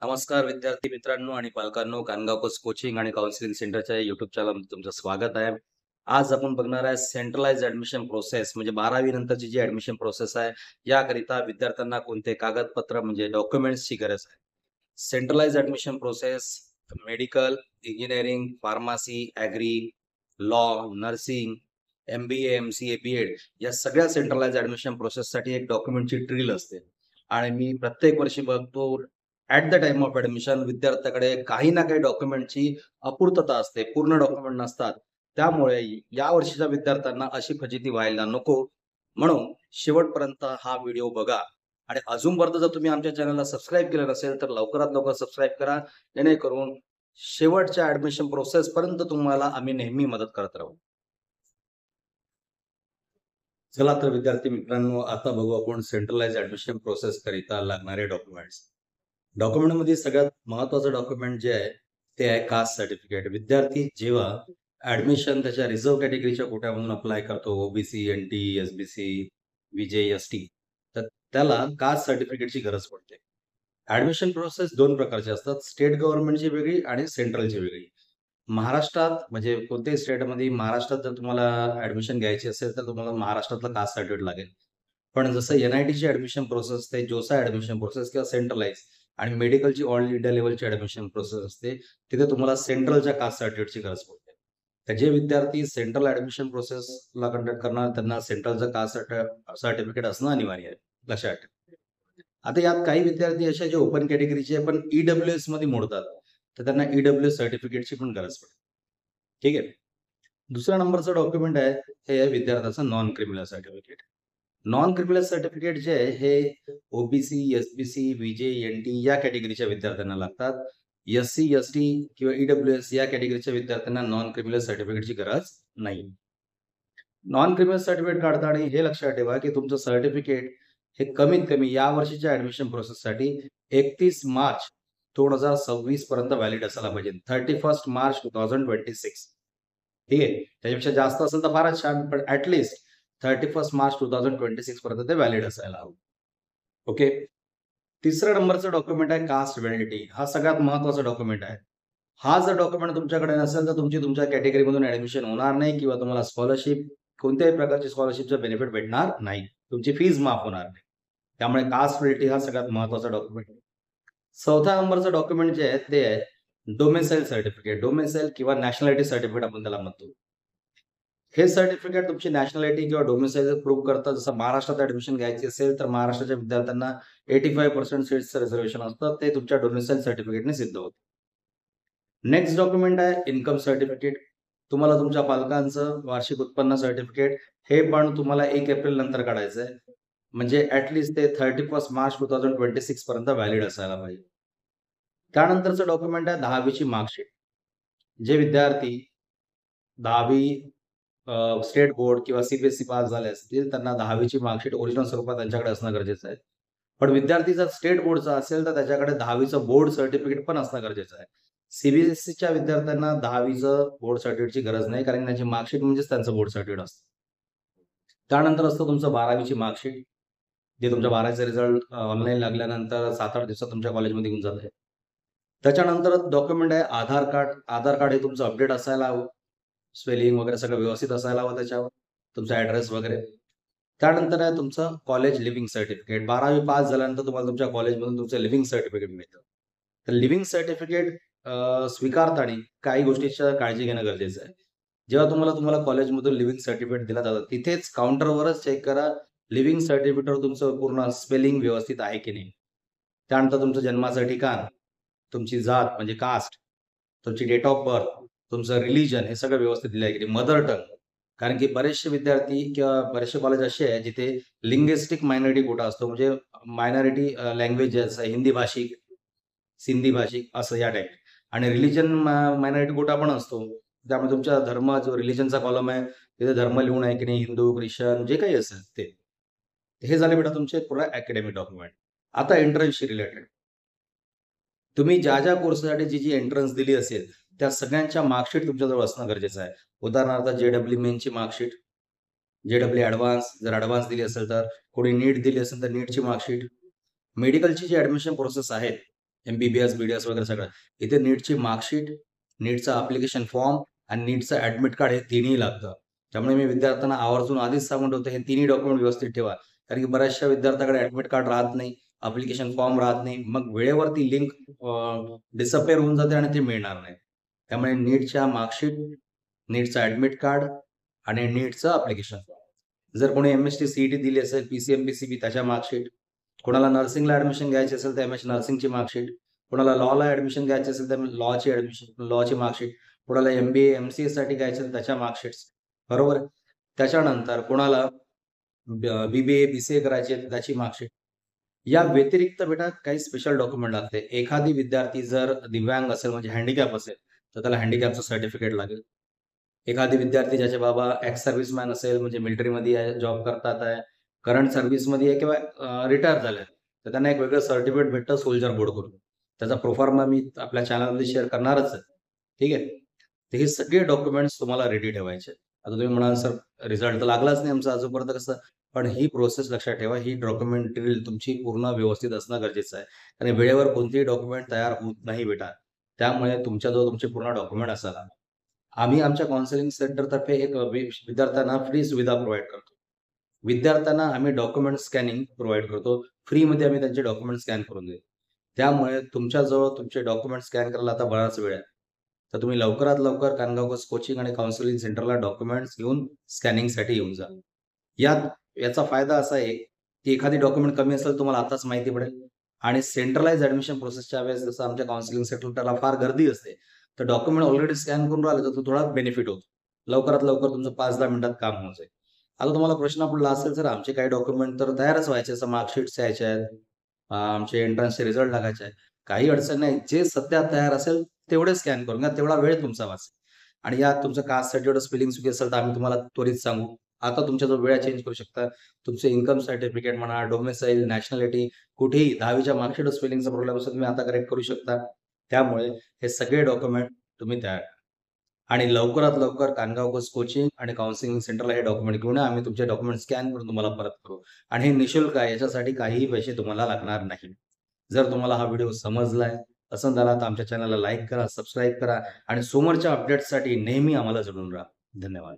नमस्कार विद्यार्थी मित्रांनो आणि पालकांनो, कानगावकर कोचिंग आणि काउन्सिलिंग सेंटरच्या युट्यूब चॅनलमध्ये तुमचं स्वागत आहे. आज आपण बघणार आहे सेंट्रलाइज्ड ॲडमिशन प्रोसेस म्हणजे 12वी नंतरची जी ॲडमिशन प्रोसेस आहे, याकरिता विद्यार्थ्यांना कोणते कागदपत्र म्हणजे डॉक्युमेंट्सची गरज आहे. Centralized admission process medical, engineering, pharmacy, agri, law, nursing, MBA, MCA, B Ed या सगळ्या सेंट्रलाइज्ड ॲडमिशन प्रोसेससाठी एक डॉक्युमेंटची ड्रिल असते आणि मी प्रत्येक वर्षी बघतो at the time of admission विद्यार्थ्याकडे काही ना काही डॉक्युमेंटची अपूर्तता असते, पूर्ण डॉक्युमेंट नसतात. त्यामुळे या वर्षीच्या विद्यार्थ्यांना अशी फजिती व्हायला नको, म्हणून शेवटपर्यंत हा व्हिडिओ बघा आणि अजूनपर्यंत जर तुम्ही आमच्या चॅनलला सबस्क्राईब केलं नसेल, तर लवकरात लवकर सबस्क्राईब करा. जेणेकरून शेवटच्या ॲडमिशन प्रोसेसपर्यंत तुम्हाला आम्ही नेहमी मदत करत राहू. चला तर विद्यार्थी मित्रांनो, आता बघू आपण सेंट्रलाइज्ड ॲडमिशन प्रोसेस करिता लागणारे डॉक्युमेंट्स. डॉक्युमेंटमध्ये सगळ्यात महत्त्वाचं डॉक्युमेंट जे आहे, ते आहे कास्ट सर्टिफिकेट. विद्यार्थी जेव्हा ॲडमिशन त्याच्या रिझर्व्ह कॅटेगरीच्या कोट्यामधून अप्लाय करतो, ओबीसी, एन-टी, एस-बी-सी, व्ही-जे, एस-टी, तर त्याला कास्ट सर्टिफिकेटची गरज पडते. ॲडमिशन प्रोसेस 2 प्रकारची असतात. स्टेट गव्हर्नमेंटची वेगळी आणि सेंट्रलची वेगळी. महाराष्ट्रात म्हणजे कोणत्याही स्टेटमध्ये महाराष्ट्रात जर तुम्हाला ॲडमिशन घ्यायची असेल, तर तुम्हाला महाराष्ट्रातलं कास्ट सर्टिफिकेट लागेल. पण जसं एन-आय-टीची ॲडमिशन प्रोसेस असते, जोसा ॲडमिशन प्रोसेस किंवा सेंट्रलाइज आणि मेडिकलची ऑल इंडिया लेव्हलची ॲडमिशन प्रोसेस असते, तिथे तुम्हाला सेंट्रलच्या कास्ट सर्टिफिकेटची गरज पडते. तर जे विद्यार्थी सेंट्रल ॲडमिशन प्रोसेसला कंडक्ट करणार, त्यांना सेंट्रलचं कास्ट सर्टिफिकेट असणं अनिवार्य आहे. लक्षात ठेवा. आता यात काही विद्यार्थी असे जे ओपन कॅटेगरीचे आहे, पण ई-डब्ल्यू-एसमध्ये मोडतात. तर त्यांना ई-डब्ल्यू-एस सर्टिफिकेटची पण गरज पडते. ठीक आहे. दुसऱ्या नंबरचं डॉक्युमेंट आहे, हे आहे विद्यार्थ्याचं non criminal certificate. Non criminal certificate जे आहे, हे ओबीसी, एस-बी-सी, व्ही-जे, एन-टी या कॅटेगरीच्या विद्यार्थ्यांना लागतात. एस-सी, एस-टी किंवा ई-डब्ल्यू-एस या कॅटेगरीच्या विद्यार्थ्यांना नॉन क्रिमिनल सर्टिफिकेटची गरज नाही. नॉन क्रिमिनल सर्टिफिकेट काढताना हे लक्षात ठेवा, की तुमचं सर्टिफिकेट हे कमीत कमी या वर्षीच्या ॲडमिशन प्रोसेससाठी 31 मार्च 2026 पर्यंत व्हॅलिड असायला पाहिजे. 31 मार्च 2026. ठीक आहे. त्याच्यापेक्षा जास्त असेल तर फारच छान, पण ॲट लीस्ट 31 मार्च 2026 पर्यंत ते व्हॅलिड असायला हवं. ओके. तिसऱ्या नंबरचं डॉक्युमेंट आहे कास्ट व्हॅलिडिटी. हा सगळ्यात महत्त्वाचा डॉक्युमेंट आहे. हा जर डॉक्युमेंट तुमच्याकडे नसेल, तर तुमची तुमच्या कॅटेगरीमधून ॲडमिशन होणार नाही किंवा तुम्हाला स्कॉलरशिप कोणत्याही प्रकारची स्कॉलरशिपचं बेनिफिट भेटणार नाही. तुमची फीज माफ होणार नाही. त्यामुळे कास्ट व्हॅलिडिटी हा सगळ्यात महत्त्वाचा डॉक्युमेंट आहे. चौथ्या नंबरचं डॉक्युमेंट जे आहे ते आहे डोमिसाईल सर्टिफिकेट. डोमिसाईल किंवा नॅशनॅलिटी सर्टिफिकेट आपण त्याला म्हणतो. हे सर्टिफिकेट तुमची नॅशनॅलिटी किंवा डोमिसाईल प्रूव्ह करतं. जसं महाराष्ट्रात ॲडमिशन घ्यायची असेल, तर महाराष्ट्राच्या विद्यार्थ्यांना 85% सीट्सचं रिझर्व्हेशन असतं. ते तुमच्या डोमिसाईल सर्टिफिकेटने सिद्ध होतं. नेक्स्ट डॉक्युमेंट आहे इन्कम सर्टिफिकेट. तुम्हाला तुमच्या पालकांचं वार्षिक उत्पन्न सर्टिफिकेट हे पण तुम्हाला 1 एप्रिल नंतर काढायचं आहे. म्हणजे ॲट लीस्ट ते 31 मार्च 2026 पर्यंत व्हॅलिड असायला पाहिजे. त्यानंतरचं डॉक्युमेंट आहे 10वी ची मार्कशीट. जे विद्यार्थी 10वी स्टेट बोर्ड किंवा सी पास झाले असतील, त्यांना 10वी ची मार्कशीट ओरिजिनल स्वरूपात त्यांच्याकडे असणं गरजेचं आहे. पण विद्यार्थी जर स्टेट बोर्डचा असेल, तर त्याच्याकडे 10वीचं बोर्ड सर्टिफिकेट पण असणं गरजेचं आहे. सी विद्यार्थ्यांना 10वीचं बोर्ड सर्टिफिकेटची गरज नाही, कारण त्यांची मार्कशीट म्हणजेच त्यांचं बोर्ड सर्टिफिकेट असतं. त्यानंतर असतं तुमचं 12वीची मार्कशीट, जे तुमच्या 12वीचा रिझल्ट ऑनलाईन लागल्यानंतर 7-8 दिवसात तुमच्या कॉलेजमध्ये येऊन जातं. त्याच्यानंतर डॉक्युमेंट आहे आधार कार्ड. आधार कार्ड हे तुमचं अपडेट असायला हवं. स्पेलिंग वगैरे सगळं व्यवस्थित असायला हवं त्याच्यावर. तुमचा ॲड्रेस वगैरे. त्यानंतर आहे तुमचं कॉलेज लिव्हिंग सर्टिफिकेट. 12वी पास झाल्यानंतर तुम्हाला तुमच्या कॉलेजमधून तुमचं लिव्हिंग सर्टिफिकेट मिळतं. तर लिव्हिंग सर्टिफिकेट स्वीकारताना काही गोष्टीची काळजी घेणं गरजेचं आहे. जेव्हा तुम्हाला कॉलेजमधून लिव्हिंग सर्टिफिकेट दिलं जातं, तिथेच काउंटरवरच चेक करा, लिव्हिंग सर्टिफिकेटवर तुमचं पूर्ण स्पेलिंग व्यवस्थित आहे की नाही. त्यानंतर तुमचं जन्माचं ठिकाण, तुमची जात म्हणजे कास्ट, तुमची डेट ऑफ बर्थ, तुमचं रिलिजन हे सगळं व्यवस्थित दिलं आहे की नाही. मदर टंग, कारण की बरेचसे विद्यार्थी किंवा बरेचसे कॉलेज असे आहे जिथे लिंग्विस्टिक मायनॉरिटी कोटा असतो. म्हणजे मायनॉरिटी लँग्वेज जसं हिंदी भाषिक, सिंधी भाषिक असं या टाइप आणि रिलिजन मायनॉरिटी कोटा पण असतो. त्यामुळे तुमचा धर्म जो रिलिजनचा कॉलम आहे, तिथे धर्म लिहून आहे की नाही, हिंदू, ख्रिश्चन जे काही असेल ते. हे झाले बेटा तुमचे पूर्ण अकॅडमिक डॉक्युमेंट. आता एंट्रन्सशी रिलेटेड. तुम्ही ज्या कोर्ससाठी जी एंट्रन्स दिली असेल, त्या सगळ्यांच्या मार्कशीट तुमच्याजवळ असणं गरजेचं आहे. उदाहरणार्थ जे-डब्ल्यू मेनची मार्कशीट, जे-डब्ल्यू ॲडव्हान्स जर ॲडव्हान्स दिली असेल तर, कोणी नीट दिली असेल तर नीटची मार्कशीट. मेडिकलची जी ॲडमिशन प्रोसेस आहे, एम-बी-बी-एस, बी-डी-एस वगैरे सगळं. इथे नीटची मार्कशीट, नीटचा ॲप्लिकेशन फॉर्म आणि नीटचं ॲडमिट कार्ड हे तिन्ही लागतं. त्यामुळे मी विद्यार्थ्यांना आवर्जून आधीच सांगून ठेवतो, हे तिन्ही डॉक्युमेंट व्यवस्थित ठेवा. कारण की बऱ्याचशा विद्यार्थ्याकडे ॲडमिट कार्ड राहत नाही, ॲप्लिकेशन फॉर्म राहत नाही. मग वेळेवरती लिंक डिसअपिअर होऊन जाते आणि ते मिळणार नाही. त्यामुळे नीटच्या मार्कशीट, नीटचं ॲडमिट कार्ड आणि नीटचं ॲप्लिकेशन फॉर्म. जर कोणी एम-एस-टी, सी-ई-टी दिली असेल, पी-सी-एम, पी-सी-बी त्याच्या मार्कशीट, कोणाला नर्सिंगला ॲडमिशन घ्यायची असेल तर एम-एस नर्सिंगची मार्कशीट, कोणाला लॉला ॲडमिशन घ्यायची असेल तर लॉची मार्कशीट, कोणाला एम-बी-ए, एम-सी-एसाठी घ्यायचं असेल त्याच्या मार्कशीट्स, बरोबर आहे. त्याच्यानंतर कोणाला बी-बी-ए, बी-सी-ए करायची आहे तर त्याची मार्कशीट. या व्यतिरिक्त बेटा काही स्पेशल डॉक्युमेंट लागते. एखादी विद्यार्थी जर दिव्यांग असेल म्हणजे हँडिकॅप असेल, तर त्याला हँडिकॅपचं सर्टिफिकेट लागेल. एखादी विद्यार्थी ज्याचे बाबा एक्स सर्व्हिसमॅन असेल म्हणजे मिलिटरीमध्ये आहे, जॉब करतात आहे, करंट सर्व्हिसमध्ये आहे किंवा रिटायर झाले, तर त्यांना एक वेगळं सर्टिफिकेट भेटतं सोल्जर बोर्ड करून. त्याचा प्रोफार्मा मी आपल्या चॅनलमध्ये शेअर करणारच आहे. ठीक आहे. तर हे सगळे डॉक्युमेंट्स तुम्हाला रेडी ठेवायचे. आता तुम्ही म्हणाल, "सर रिझल्ट तर लागलाच नाही आमचा अजूनपर्यंत कसं?" पण ही प्रोसेस लक्षात ठेवा, ही डॉक्युमेंटरी तुमची पूर्ण व्यवस्थित असणं गरजेचं आहे. आणि वेळेवर कोणतेही डॉक्युमेंट तयार होत नाही बेटा. त्यामुळे तुमच्याजवळ तुमचे पूर्ण डॉक्युमेंट असायला आम्ही आमच्या काउन्सिलिंग सेंटरतर्फे एक विद्यार्थ्यांना फ्री सुविधा प्रोव्हाईड करतो. विद्यार्थ्यांना आम्ही डॉक्युमेंट स्कॅनिंग प्रोव्हाईड करतो. फ्रीमध्ये आम्ही त्यांचे डॉक्युमेंट स्कॅन करून देतो. त्यामुळे तुमच्याजवळ तुमचे डॉक्युमेंट स्कॅन करायला आता बराच वेळ आहे. तर तुम्ही लवकरात लवकर कानगावकर कोचिंग आणि काउन्सिलिंग सेंटरला डॉक्युमेंट्स घेऊन स्कॅनिंगसाठी येऊन जा. याचा फायदा असा आहे, की एखादी डॉक्युमेंट कमी असेल तुम्हाला आताच माहिती पडेल आणि सेंट्रलाइज्ड ॲडमिशन प्रोसेसच्या वेळेस जसं आमच्या काउन्सिलिंग सेंटरला फार गर्दी असते. तर डॉक्युमेंट ऑलरेडी स्कॅन करून राहिले तर तो थोडा बेनिफिट होतो. लवकरात लवकर तुमचं 5-10 मिनिटात काम होऊन जाईल. आता तुम्हाला प्रश्न पडला असेल, "सर आमचे काही डॉक्युमेंट तर तयारच व्हायचे, जसं मार्कशीट्स यायच्या आहेत, आमचे एंट्रन्सचे रिझल्ट लागायचे आहेत." काही अडचण नाही. जे सध्या तयार असेल तेवढे स्कॅन करून घ्या. तेवढा वेळ तुमचा वाचेल. आणि यात तुमचं कास्ट सर्टिफिकेट स्पेलिंग चुकी असेल तर आम्ही तुम्हाला त्वरित सांगू. आता तुमच्याजवळ वेळा चेंज करू शकता. तुमचे इन्कम सर्टिफिकेट म्हणा, डोमिसाईल, नॅशनॅलिटी कुठेही 10वीच्या मार्कशीट स्पेलिंगचा प्रॉब्लेम असेल तुम्ही आता करेक्ट करू शकता. त्यामुळे हे सगळे डॉक्युमेंट तुम्ही तयार करा. आणि लवकरात लवकर कानगावकर कोचिंग आणि काउन्सिलिंग सेंटरला हे डॉक्युमेंट घेऊन या. आम्ही तुमचे डॉक्युमेंट स्कॅन करून तुम्हाला परत करू. आणि हे निःशुल्क आहे. याच्यासाठी काहीही पैसे तुम्हाला लागणार नाही. जर तुम्हाला हा व्हिडिओ समजलाय, पसंत आला तर आमच्या चॅनलला लाईक करा, सबस्क्राईब करा आणि समोरच्या अपडेट्ससाठी नेहमी आम्हाला जोडून राहा. धन्यवाद.